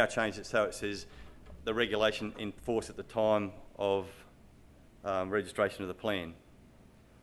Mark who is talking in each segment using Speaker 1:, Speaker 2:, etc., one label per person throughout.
Speaker 1: now changed it so it says the regulation in force at the time of registration of the plan,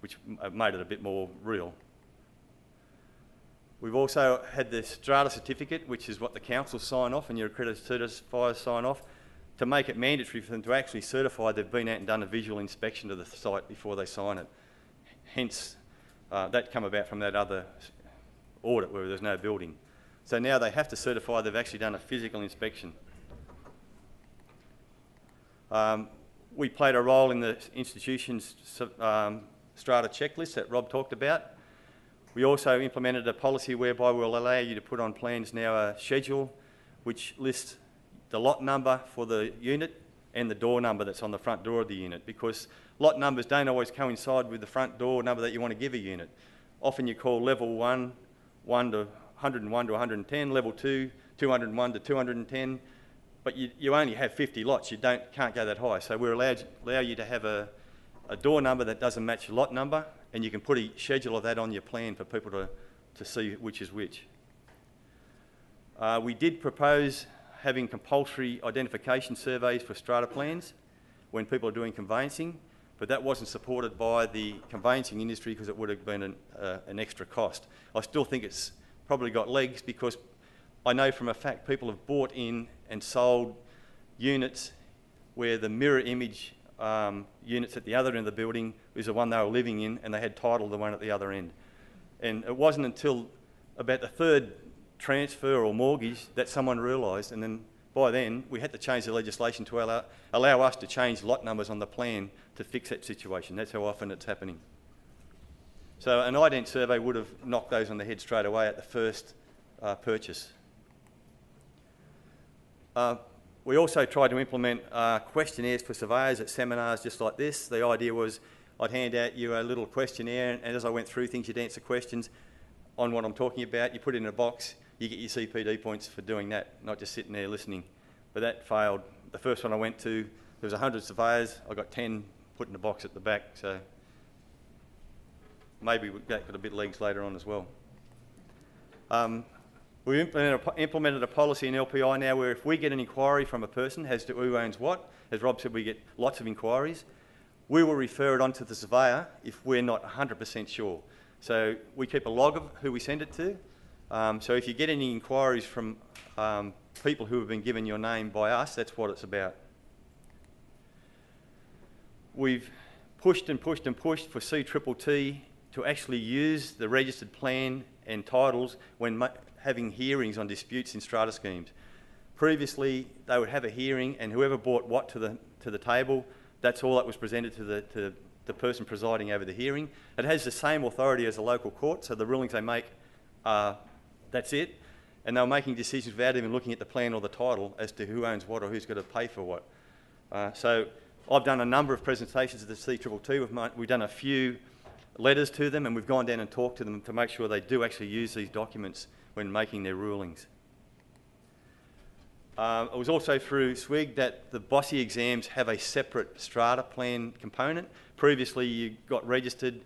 Speaker 1: which made it a bit more real. We've also had the Strata certificate, which is what the council sign off and your accredited certifiers sign off, to make it mandatory for them to actually certify they've been out and done a visual inspection of the site before they sign it. Hence, that come about from that other audit where there's no building. So now they have to certify they've actually done a physical inspection. We played a role in the institution's strata checklist that Rob talked about. We also implemented a policy whereby we'll allow you to put on plans now a schedule which lists the lot number for the unit and the door number that's on the front door of the unit, because lot numbers don't always coincide with the front door number that you want to give a unit. Often you call level 1, 1 to 101 to 110, level 2, 201 to 210, but you only have 50 lots, you can't go that high. So we're allow you to have a door number that doesn't match your lot number, and you can put a schedule of that on your plan for people to see which is which. We did propose having compulsory identification surveys for strata plans when people are doing conveyancing, but that wasn't supported by the conveyancing industry because it would have been an extra cost. I still think it's probably got legs, because I know from a fact people have bought in and sold units where the mirror image units at the other end of the building is the one they were living in, and they had title to the one at the other end. And it wasn't until about the third transfer or mortgage that someone realised, and then by then we had to change the legislation to allow us to change lot numbers on the plan to fix that situation. That's how often it's happening. So an ident survey would have knocked those on the head straight away at the first purchase. We also tried to implement questionnaires for surveyors at seminars just like this. The idea was I'd hand out you a little questionnaire, and as I went through things, you'd answer questions on what I'm talking about. You put it in a box, you get your CPD points for doing that, not just sitting there listening. But that failed. The first one I went to, there was 100 surveyors. I got 10 put in a box at the back, so maybe that got a bit of legs later on as well. We implemented a policy in LPI now where if we get an inquiry from a person as to who owns what, as Rob said, we get lots of inquiries, we will refer it on to the surveyor if we're not 100% sure. So we keep a log of who we send it to. So if you get any inquiries from people who have been given your name by us, that's what it's about. We've pushed and pushed and pushed for CTTT to actually use the registered plan and titles when having hearings on disputes in strata schemes. Previously, they would have a hearing, and whoever brought what to the table, that's all that was presented to the person presiding over the hearing. It has the same authority as a local court, so the rulings they make, that's it. And they were making decisions without even looking at the plan or the title as to who owns what or who's got to pay for what. So I've done a number of presentations at the CTTT. We've done a few letters to them, and we've gone down and talked to them to make sure they do actually use these documents when making their rulings. It was also through SWIG that the BOSSI exams have a separate strata plan component. Previously you got registered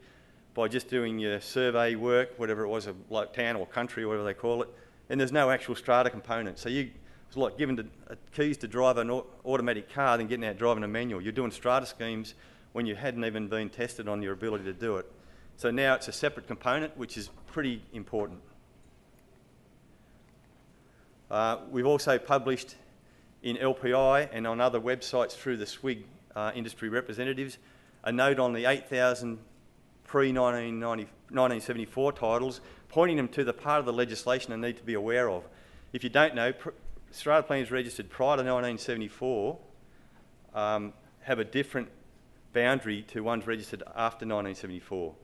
Speaker 1: by just doing your survey work, whatever it was, like town or country or whatever they call it, and there's no actual strata component. So it was like given keys to drive an automatic car than getting out driving a manual. You're doing strata schemes when you hadn't even been tested on your ability to do it. So now it's a separate component, which is pretty important. We've also published in LPI and on other websites through the SWIG industry representatives a note on the 8,000 pre-1974 titles, pointing them to the part of the legislation they need to be aware of. If you don't know, strata plans registered prior to 1974 have a different boundary to ones registered after 1974.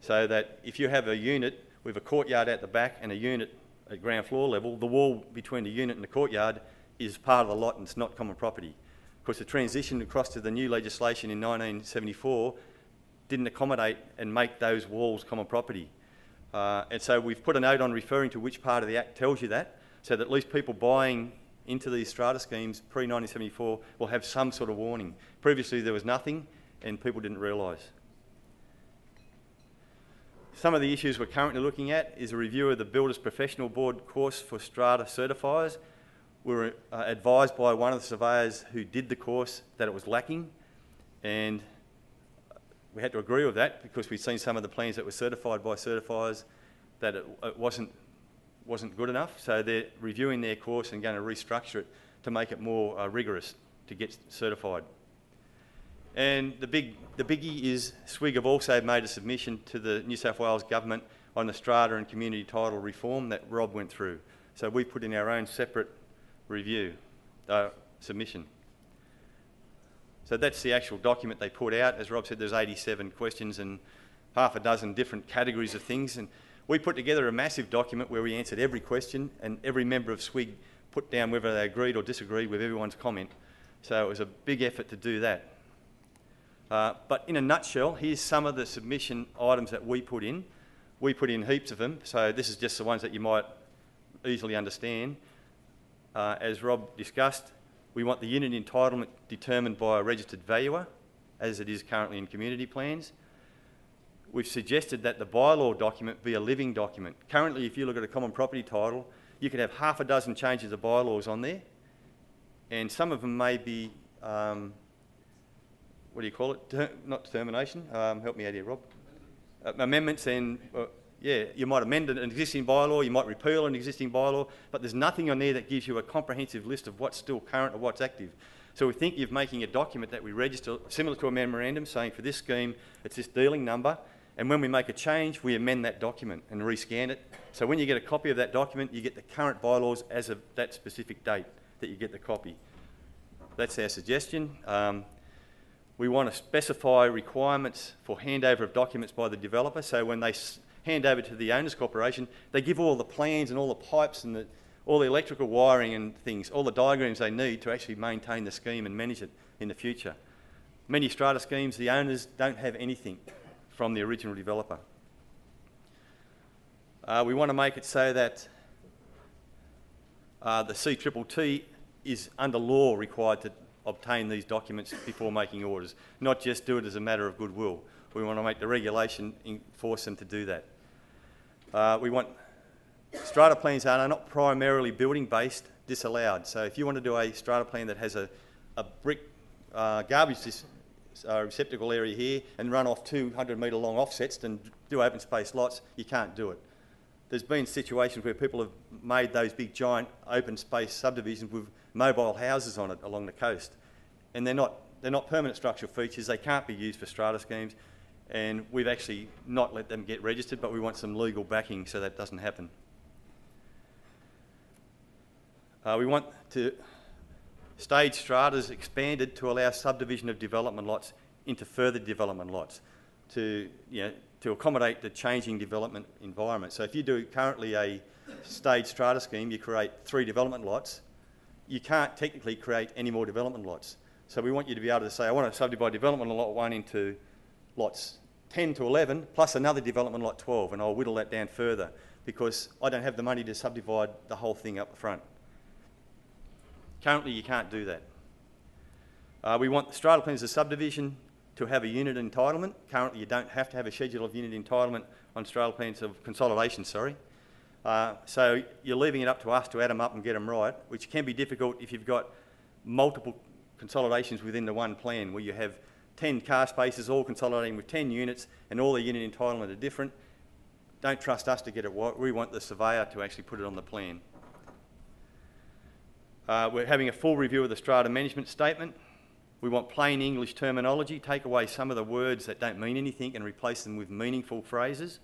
Speaker 1: So that if you have a unit with a courtyard at the back and a unit at ground floor level, the wall between the unit and the courtyard is part of the lot and it's not common property. Of course, the transition across to the new legislation in 1974 didn't accommodate and make those walls common property. And so we've put a note on referring to which part of the Act tells you that, so that at least people buying into these strata schemes pre-1974 will have some sort of warning. Previously there was nothing and people didn't realise. Some of the issues we're currently looking at is a review of the Builders Professional Board course for strata certifiers. We were advised by one of the surveyors who did the course that it was lacking, and we had to agree with that because we'd seen some of the plans that were certified by certifiers that it wasn't good enough. So they're reviewing their course and going to restructure it to make it more rigorous to get certified. And the biggie is SWIG have also made a submission to the New South Wales Government on the strata and community title reform that Rob went through. So we put in our own separate review, submission. So that's the actual document they put out. As Rob said, there's 87 questions and half a dozen different categories of things. And we put together a massive document where we answered every question, and every member of SWIG put down whether they agreed or disagreed with everyone's comment. So it was a big effort to do that. But in a nutshell, here's some of the submission items that we put in. We put in heaps of them, so this is just the ones that you might easily understand. As Rob discussed, we want the unit entitlement determined by a registered valuer, as it is currently in community plans. We've suggested that the bylaw document be a living document. Currently, if you look at a common property title, you could have half a dozen changes of bylaws on there, and some of them may be, what do you call it? Not determination. Help me out here, Rob. Amendments, and yeah, you might amend an existing bylaw, you might repeal an existing bylaw, but there's nothing on there that gives you a comprehensive list of what's still current or what's active. So we think you're making a document that we register, similar to a memorandum, saying for this scheme, it's this dealing number, and when we make a change, we amend that document and rescan it. So when you get a copy of that document, you get the current bylaws as of that specific date that you get the copy. That's our suggestion. We want to specify requirements for handover of documents by the developer, so when they hand over to the owners corporation, they give all the plans and all the pipes and all the electrical wiring and things, all the diagrams they need to actually maintain the scheme and manage it in the future. Many strata schemes, the owners don't have anything from the original developer. We want to make it so that the CTTT is under law required to obtain these documents before making orders, not just do it as a matter of goodwill. We want to make the regulation force them to do that. We want strata plans that are not primarily building based disallowed. So if you want to do a strata plan that has a brick garbage receptacle area here and run off 200 metre long offsets and do open space lots, you can't do it. There's been situations where people have made those big giant open space subdivisions with mobile houses on it along the coast, and they're not permanent structural features. They can't be used for strata schemes, and we've actually not let them get registered, but we want some legal backing so that doesn't happen. We want to stage stratas expanded to allow subdivision of development lots into further development lots to accommodate the changing development environment. So if you do currently a stage strata scheme, you create 3 development lots, you can't technically create any more development lots. So we want you to be able to say, I want to subdivide development lot 1 into lots 10 to 11 plus another development lot 12, and I'll whittle that down further because I don't have the money to subdivide the whole thing up the front. Currently, you can't do that. We want the strata plans of subdivision to have a unit entitlement. Currently, you don't have to have a schedule of unit entitlement on strata plans of consolidation, sorry. So you're leaving it up to us to add them up and get them right, which can be difficult if you've got multiple consolidations within the one plan where you have 10 car spaces all consolidating with 10 units and all the unit entitlement are different. Don't trust us to get it right. We want the surveyor to actually put it on the plan. We're having a full review of the strata management statement. We want plain English terminology, take away some of the words that don't mean anything and replace them with meaningful phrases.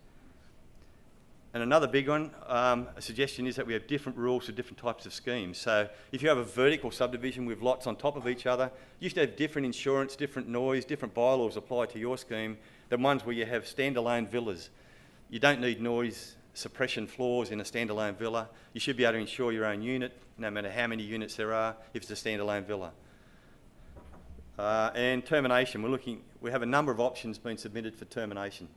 Speaker 1: And another big one, a suggestion is that we have different rules for different types of schemes. So if you have a vertical subdivision with lots on top of each other, you should have different insurance, different noise, different bylaws apply to your scheme than ones where you have standalone villas. You don't need noise suppression floors in a standalone villa. You should be able to insure your own unit, no matter how many units there are, if it's a standalone villa. And termination, we have a number of options being submitted for termination.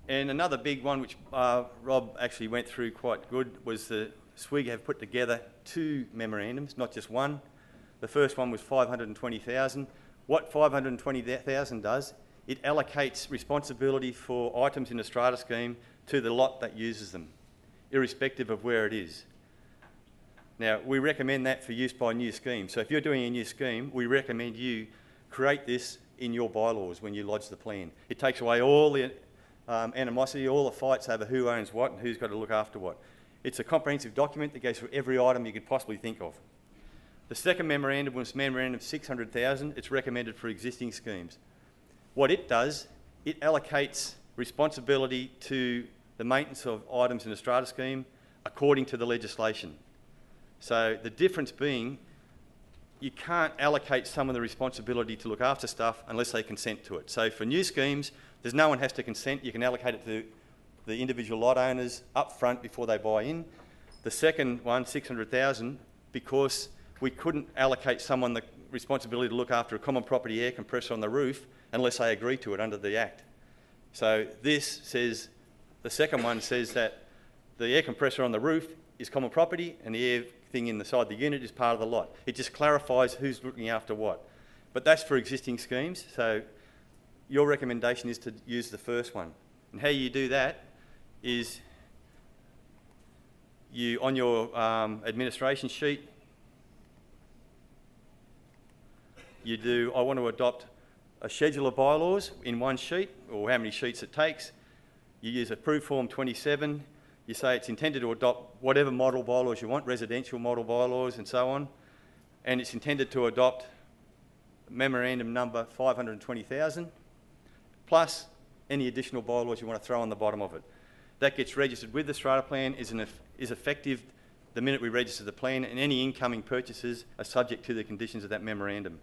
Speaker 1: And another big one, which Rob actually went through quite good, was the SWIG have put together 2 memorandums, not just one. The first one was 520,000. What 520,000 does, it allocates responsibility for items in the strata scheme to the lot that uses them, irrespective of where it is. Now, we recommend that for use by new schemes. So if you're doing a new scheme, we recommend you create this in your bylaws when you lodge the plan. It takes away all the animosity, all the fights over who owns what and who's got to look after what. It's a comprehensive document that goes through every item you could possibly think of. The second memorandum was memorandum 600,000. It's recommended for existing schemes. What it does, it allocates responsibility to the maintenance of items in a strata scheme according to the legislation. So the difference being, you can't allocate some of the responsibility to look after stuff unless they consent to it. So for new schemes, there's no one has to consent. You can allocate it to the individual lot owners up front before they buy in. The second one, 600,000, because we couldn't allocate someone the responsibility to look after a common property air compressor on the roof unless they agree to it under the Act. So this says, the second one says that the air compressor on the roof is common property and the air thing inside the unit is part of the lot. It just clarifies who's looking after what. But that's for existing schemes, so your recommendation is to use the first one. And how you do that is you, on your administration sheet, you do, I want to adopt a schedule of bylaws in one sheet, or how many sheets it takes. You use Approved Form 27. You say it's intended to adopt whatever model bylaws you want, residential model bylaws and so on, and it's intended to adopt memorandum number 520,000, plus any additional bylaws you want to throw on the bottom of it. That gets registered with the Strata Plan, is effective the minute we register the plan, and any incoming purchases are subject to the conditions of that memorandum.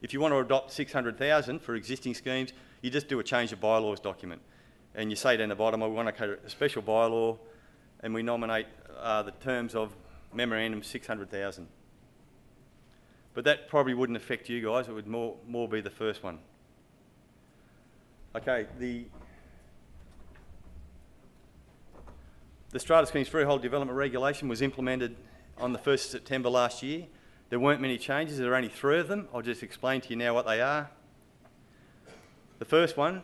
Speaker 1: If you want to adopt 600,000 for existing schemes, you just do a change of bylaws document. And you say down the bottom, I want to create a special bylaw, and we nominate the terms of memorandum 600,000. But that probably wouldn't affect you guys. It would more be the first one. Okay, the Strata Schemes Freehold Development Regulation was implemented on the 1st of September last year. There weren't many changes. There are only 3 of them. I'll just explain to you now what they are. The first one,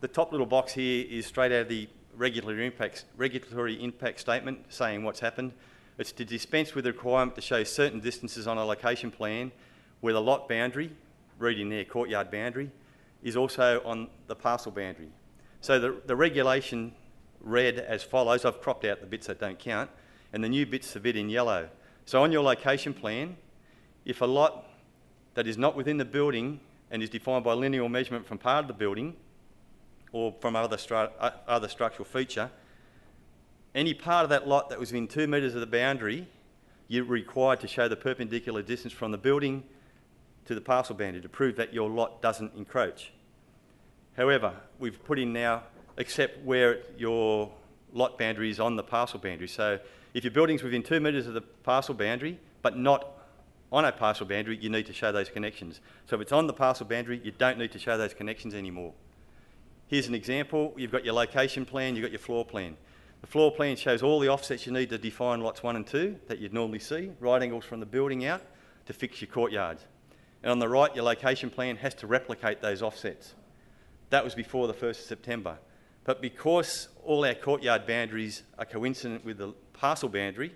Speaker 1: the top little box here, is straight out of the regulatory impact statement saying what's happened. It's to dispense with the requirement to show certain distances on a location plan where the lot boundary, read in there courtyard boundary, is also on the parcel boundary. So the regulation read as follows. I've cropped out the bits that don't count, and the new bits are bit in yellow. So on your location plan, if a lot that is not within the building and is defined by lineal measurement from part of the building or from other structural feature, any part of that lot that was within 2 metres of the boundary, you're required to show the perpendicular distance from the building to the parcel boundary to prove that your lot doesn't encroach. However, we've put in now, except where your lot boundary is on the parcel boundary. So if your building's within 2 metres of the parcel boundary, but not on a parcel boundary, you need to show those connections. So if it's on the parcel boundary, you don't need to show those connections anymore. Here's an example. You've got your location plan, you've got your floor plan. The floor plan shows all the offsets you need to define lots 1 and 2 that you'd normally see, right angles from the building out to fix your courtyards. And on the right, your location plan has to replicate those offsets. That was before the 1st of September. But because all our courtyard boundaries are coincident with the parcel boundary,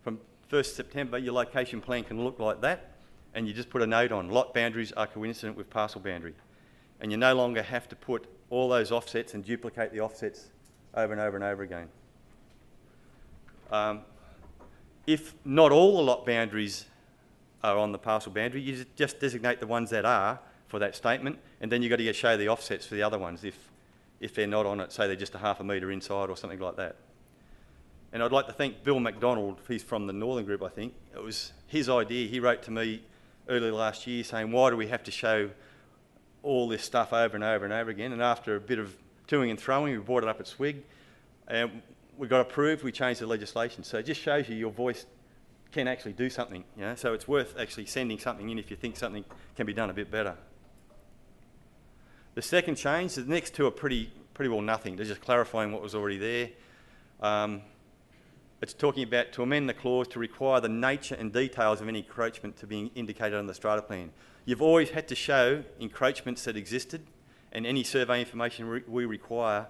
Speaker 1: from 1st September, your location plan can look like that, and you just put a note on, lot boundaries are coincident with parcel boundary. And you no longer have to put all those offsets and duplicate the offsets over and over and over again. If not all the lot boundaries are on the parcel boundary, you just designate the ones that are for that statement, and then you've got to show the offsets for the other ones if they're not on it, say they're just a half a metre inside or something like that. And I'd like to thank Bill McDonald, he's from the Northern Group, I think. It was his idea. He wrote to me earlier last year saying, why do we have to show all this stuff over and over and over again? And after a bit of toing and throwing, we brought it up at SWIG, and we got approved, we changed the legislation. So it just shows you your voice can actually do something, you know? So it's worth actually sending something in if you think something can be done a bit better. The second change, the next two are pretty well nothing. They're just clarifying what was already there. It's talking about to amend the clause to require the nature and details of any encroachment to be indicated on the strata plan. You've always had to show encroachments that existed, and any survey information we require